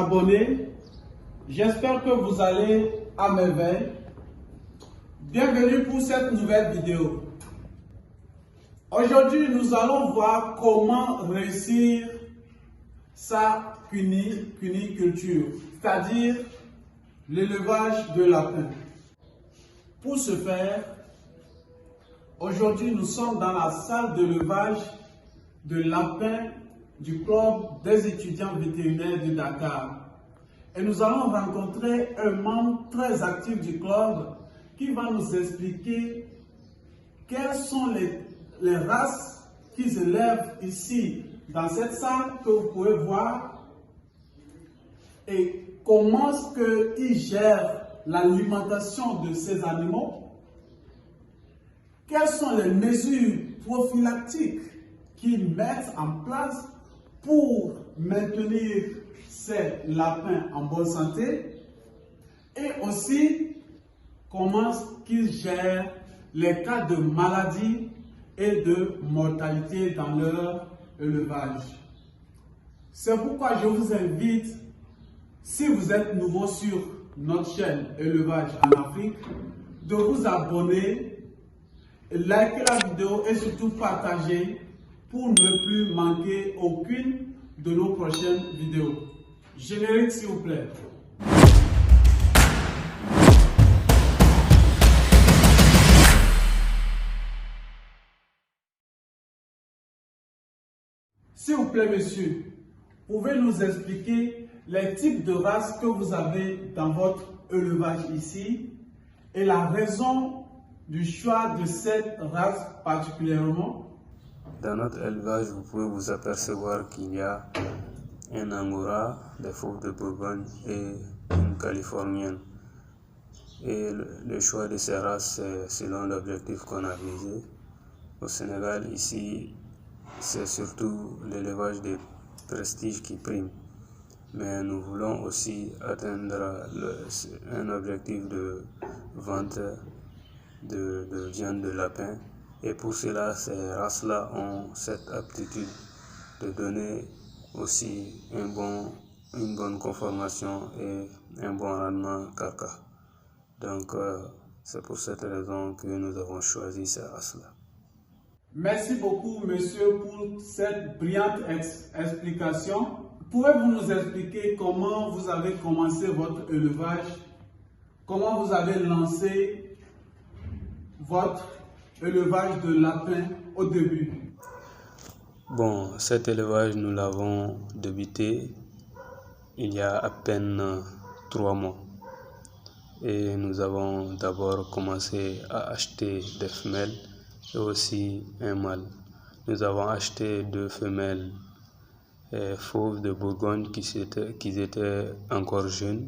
abonnés, j'espère que vous allez à merveille. Bienvenue pour cette nouvelle vidéo. Aujourd'hui, nous allons voir comment réussir sa cuniculture, c'est-à-dire l'élevage de lapins. Pour ce faire, aujourd'hui, nous sommes dans la salle d'élevage de lapins du club des étudiants vétérinaires de Dakar. Et nous allons rencontrer un membre très actif du club qui va nous expliquer quelles sont les races qu'ils élèvent ici dans cette salle que vous pouvez voir et comment est-ce qu'ils gèrent l'alimentation de ces animaux. Quelles sont les mesures prophylactiques qu'ils mettent en place pour maintenir ces lapins en bonne santé, et aussi comment qu'ils gèrent les cas de maladie et de mortalité dans leur élevage. C'est pourquoi je vous invite, si vous êtes nouveau sur notre chaîne Élevage en Afrique, de vous abonner, liker la vidéo et surtout partager pour ne plus manquer aucune de nos prochaines vidéos. Générique s'il vous plaît. S'il vous plaît, monsieur, pouvez-vous nous expliquer les types de races que vous avez dans votre élevage ici et la raison du choix de cette race particulièrement? Dans notre élevage, vous pouvez vous apercevoir qu'il y a un Angora, des fauves de Bourgogne et une Californienne. Et le choix de ces races, c'est selon l'objectif qu'on a visé. Au Sénégal, ici, c'est surtout l'élevage de prestige qui prime. Mais nous voulons aussi atteindre un objectif de vente de viande de lapin. Et pour cela, ces races-là ont cette aptitude de donner aussi une bonne conformation et un bon rendement carca. Donc, c'est pour cette raison que nous avons choisi ces races-là. Merci beaucoup, monsieur, pour cette brillante explication. Pouvez-vous nous expliquer comment vous avez commencé votre élevage? Comment vous avez lancé votre élevage de lapins au début? Bon, cet élevage, nous l'avons débuté il y a à peine 3 mois. Et nous avons d'abord commencé à acheter des femelles et aussi un mâle. Nous avons acheté 2 femelles fauves de Bourgogne qui étaient encore jeunes.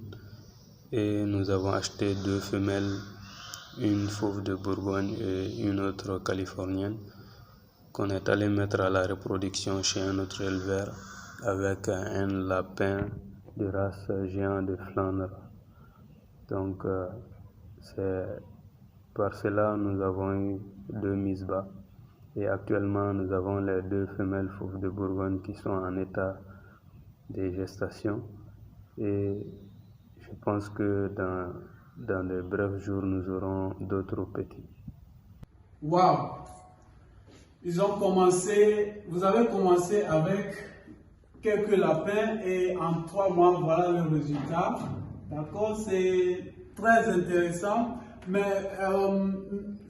Et nous avons acheté 2 femelles, une fauve de Bourgogne et une autre californienne, qu'on est allé mettre à la reproduction chez un autre éleveur avec un lapin de race géant de Flandre. Donc, c'est par cela nous avons eu 2 mises bas. Et actuellement, nous avons les 2 femelles fauves de Bourgogne qui sont en état de gestation. Et je pense que dans de brefs jours, nous aurons d'autres petits. Waouh! Vous avez commencé avec quelques lapins et en 3 mois, voilà le résultat. D'accord, c'est très intéressant, mais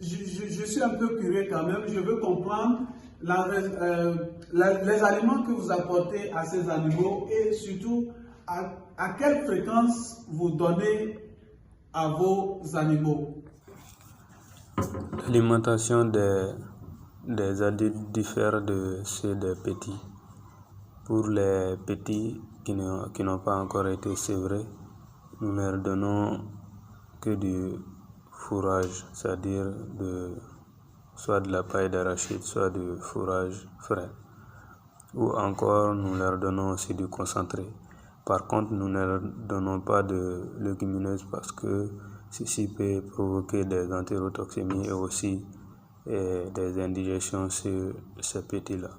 je suis un peu curieux quand même. Je veux comprendre les aliments que vous apportez à ces animaux et surtout à quelle fréquence vous donnez à vos animaux. L'alimentation des adultes diffère de ceux des petits. Pour les petits qui n'ont pas encore été sevrés, nous ne leur donnons que du fourrage, c'est-à-dire soit de la paille d'arachide, soit du fourrage frais. Ou encore, nous leur donnons aussi du concentré. Par contre, nous ne leur donnons pas de légumineuses parce que ceci peut provoquer des entérotoxémies et aussi des indigestions sur ces petits-là.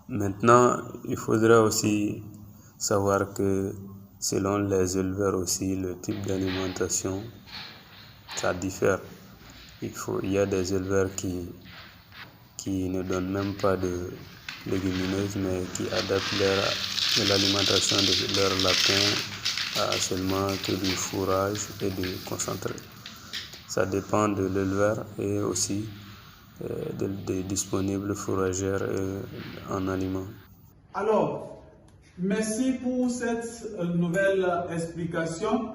Maintenant, il faudrait aussi savoir que selon les éleveurs aussi, le type d'alimentation, ça diffère. Il y a des éleveurs qui ne donnent même pas de légumineuses, mais qui adaptent l'alimentation de leurs lapins à seulement que du fourrage et du concentré. Ça dépend de l'éleveur et aussi des disponibles fourragères en aliments. Alors, merci pour cette nouvelle explication.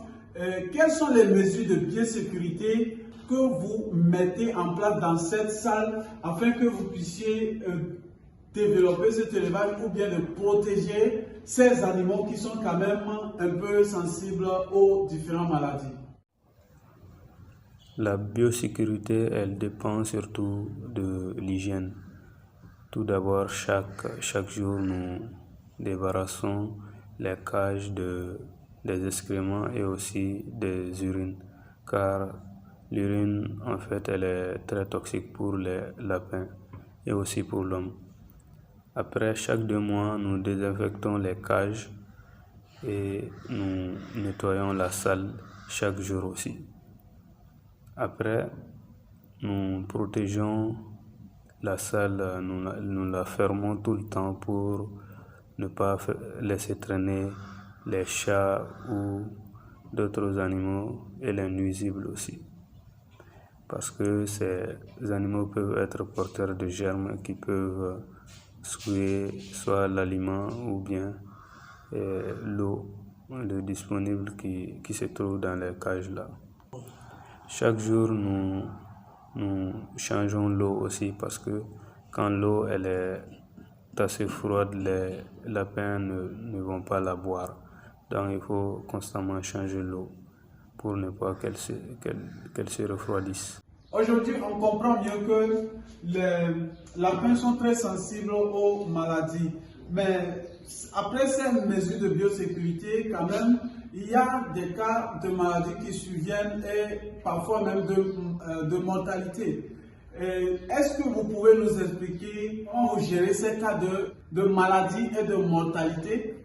Quelles sont les mesures de biosécurité que vous mettez en place dans cette salle afin que vous puissiez développer cet élevage ou bien de protéger ces animaux qui sont quand même un peu sensibles aux différentes maladies? La biosécurité, elle dépend surtout de l'hygiène. Tout d'abord, chaque jour, nous débarrassons les cages des excréments et aussi des urines, car l'urine, en fait, elle est très toxique pour les lapins et aussi pour l'homme. Après chaque 2 mois, nous désinfectons les cages et nous nettoyons la salle chaque jour aussi. Après, nous protégeons la salle, nous la fermons tout le temps pour ne pas laisser traîner les chats ou d'autres animaux et les nuisibles aussi. Parce que ces animaux peuvent être porteurs de germes qui peuvent souiller soit l'aliment ou bien l'eau disponible qui se trouve dans les cages là. Chaque jour, nous changeons l'eau aussi parce que quand l'eau elle est assez froide, les lapins ne vont pas la boire. Donc il faut constamment changer l'eau pour ne pas qu'elle se refroidisse. Aujourd'hui, on comprend mieux que les lapins sont très sensibles aux maladies. Mais après ces mesures de biosécurité, quand même, il y a des cas de maladies qui surviennent et parfois même de mortalité. Est-ce que vous pouvez nous expliquer comment vous gérez ces cas de maladies et de mortalité?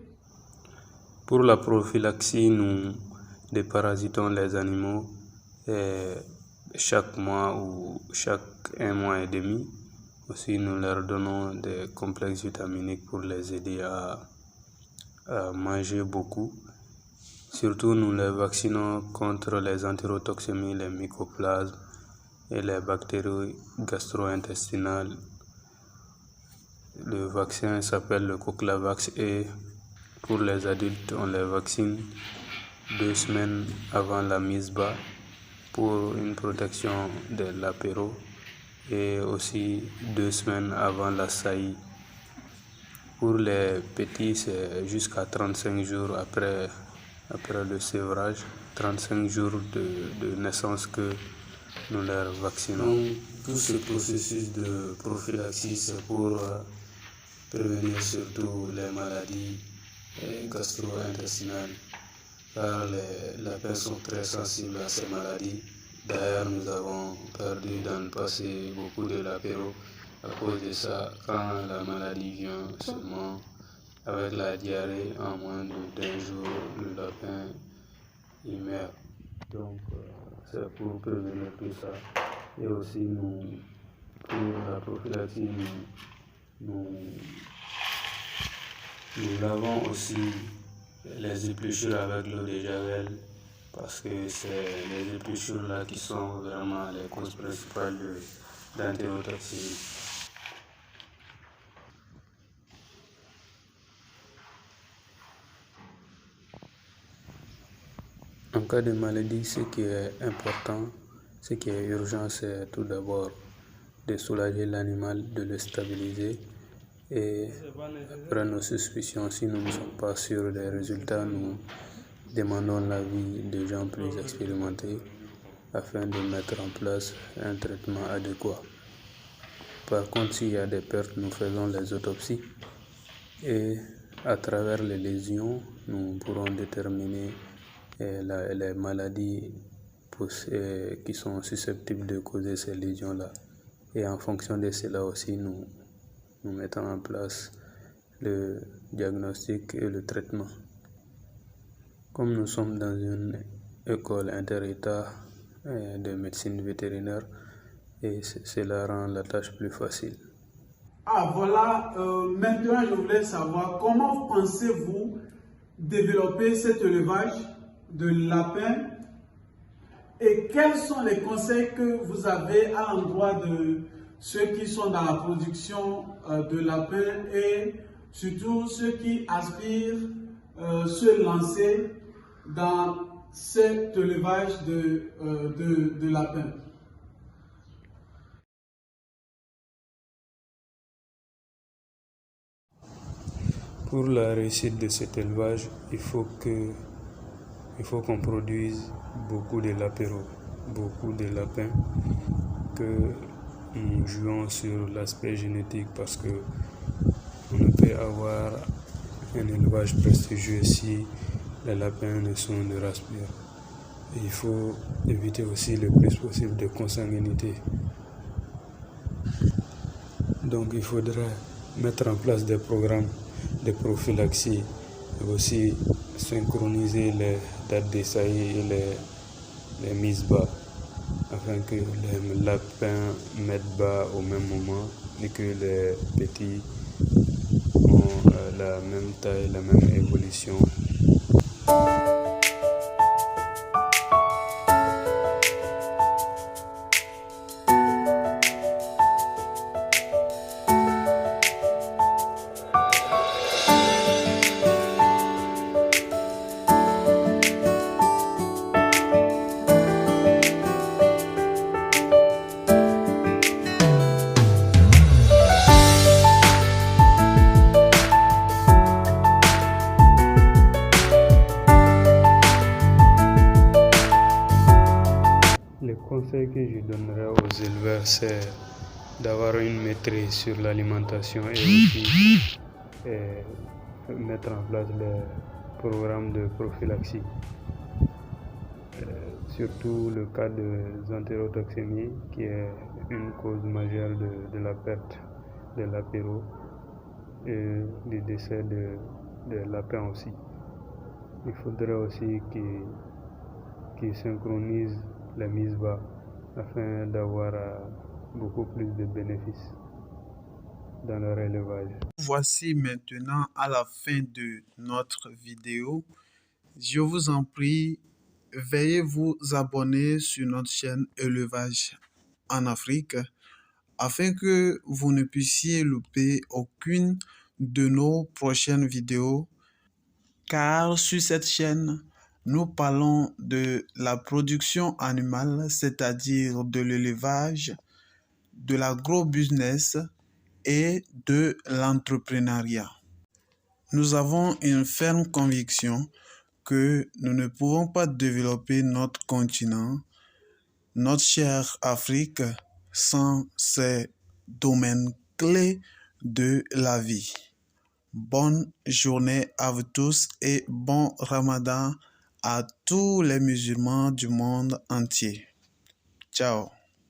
Pour la prophylaxie, nous déparasitons les animaux chaque mois ou chaque 1 mois et demi. Aussi, nous leur donnons des complexes vitaminiques pour les aider à manger beaucoup. Surtout, nous les vaccinons contre les entérotoxémies, les mycoplasmes et les bactéries gastro-intestinales. Le vaccin s'appelle le Coclavax et pour les adultes, on les vaccine 2 semaines avant la mise bas pour une protection de l'apéro et aussi 2 semaines avant la saillie. Pour les petits, c'est jusqu'à 35 jours après le sévrage, 35 jours de naissance que nous leur vaccinons. Donc, tout ce processus de prophylaxie, c'est pour prévenir surtout les maladies gastro-intestinales, car les lapins sont très sensibles à ces maladies. D'ailleurs, nous avons perdu dans le passé beaucoup de lapéros à cause de ça. Quand la maladie vient seulement avec la diarrhée, en moins d'1 jour, le lapin il meurt. Donc, c'est pour prévenir tout ça. Et aussi, pour la prophylaxie, nous lavons aussi les épluchures avec l'eau de javel parce que c'est les épluchures là qui sont vraiment les causes principales d'entérotoxémie. En cas de maladie, ce qui est important, ce qui est urgent, c'est tout d'abord de soulager l'animal, de le stabiliser. Et après nos suspicions, si nous ne sommes pas sûrs des résultats, nous demandons l'avis de gens plus expérimentés afin de mettre en place un traitement adéquat. Par contre, s'il y a des pertes, nous faisons les autopsies et à travers les lésions, nous pourrons déterminer les maladies qui sont susceptibles de causer ces lésions-là. Et en fonction de cela aussi, nous mettons en place le diagnostic et le traitement. Comme nous sommes dans une école inter-État de médecine vétérinaire, et cela rend la tâche plus facile. Ah voilà, maintenant je voulais savoir comment pensez-vous développer cet élevage de lapins et quels sont les conseils que vous avez à l'endroit de ceux qui sont dans la production de lapins et surtout ceux qui aspirent se lancer dans cet élevage de lapins. Pour la réussite de cet élevage, il faut qu'on produise beaucoup de lapéros, beaucoup de lapins, que nous jouons sur l'aspect génétique parce que on ne peut avoir un élevage prestigieux si les lapins ne sont de race pure. Il faut éviter aussi le plus possible de consanguinité. Donc il faudra mettre en place des programmes de prophylaxie et aussi synchroniser les dates d'essai et les mises bas afin que les lapins mettent bas au même moment et que les petits ont la même taille, la même évolution. Le conseil que je donnerais aux éleveurs, c'est d'avoir une maîtrise sur l'alimentation et aussi mettre en place les programmes de prophylaxie. Surtout le cas des entérotoxémies, qui est une cause majeure de la perte de lapéros et du décès de lapins aussi. Il faudrait aussi qu'ils synchronisent la mise bas afin d'avoir beaucoup plus de bénéfices dans leur élevage. Voici maintenant à la fin de notre vidéo. Je vous en prie, veuillez vous abonner sur notre chaîne Élevage en Afrique afin que vous ne puissiez louper aucune de nos prochaines vidéos, car sur cette chaîne, nous parlons de la production animale, c'est-à-dire de l'élevage, de l'agro-business et de l'entrepreneuriat. Nous avons une ferme conviction que nous ne pouvons pas développer notre continent, notre chère Afrique, sans ces domaines clés de la vie. Bonne journée à vous tous et bon Ramadan à tous les musulmans du monde entier. Ciao.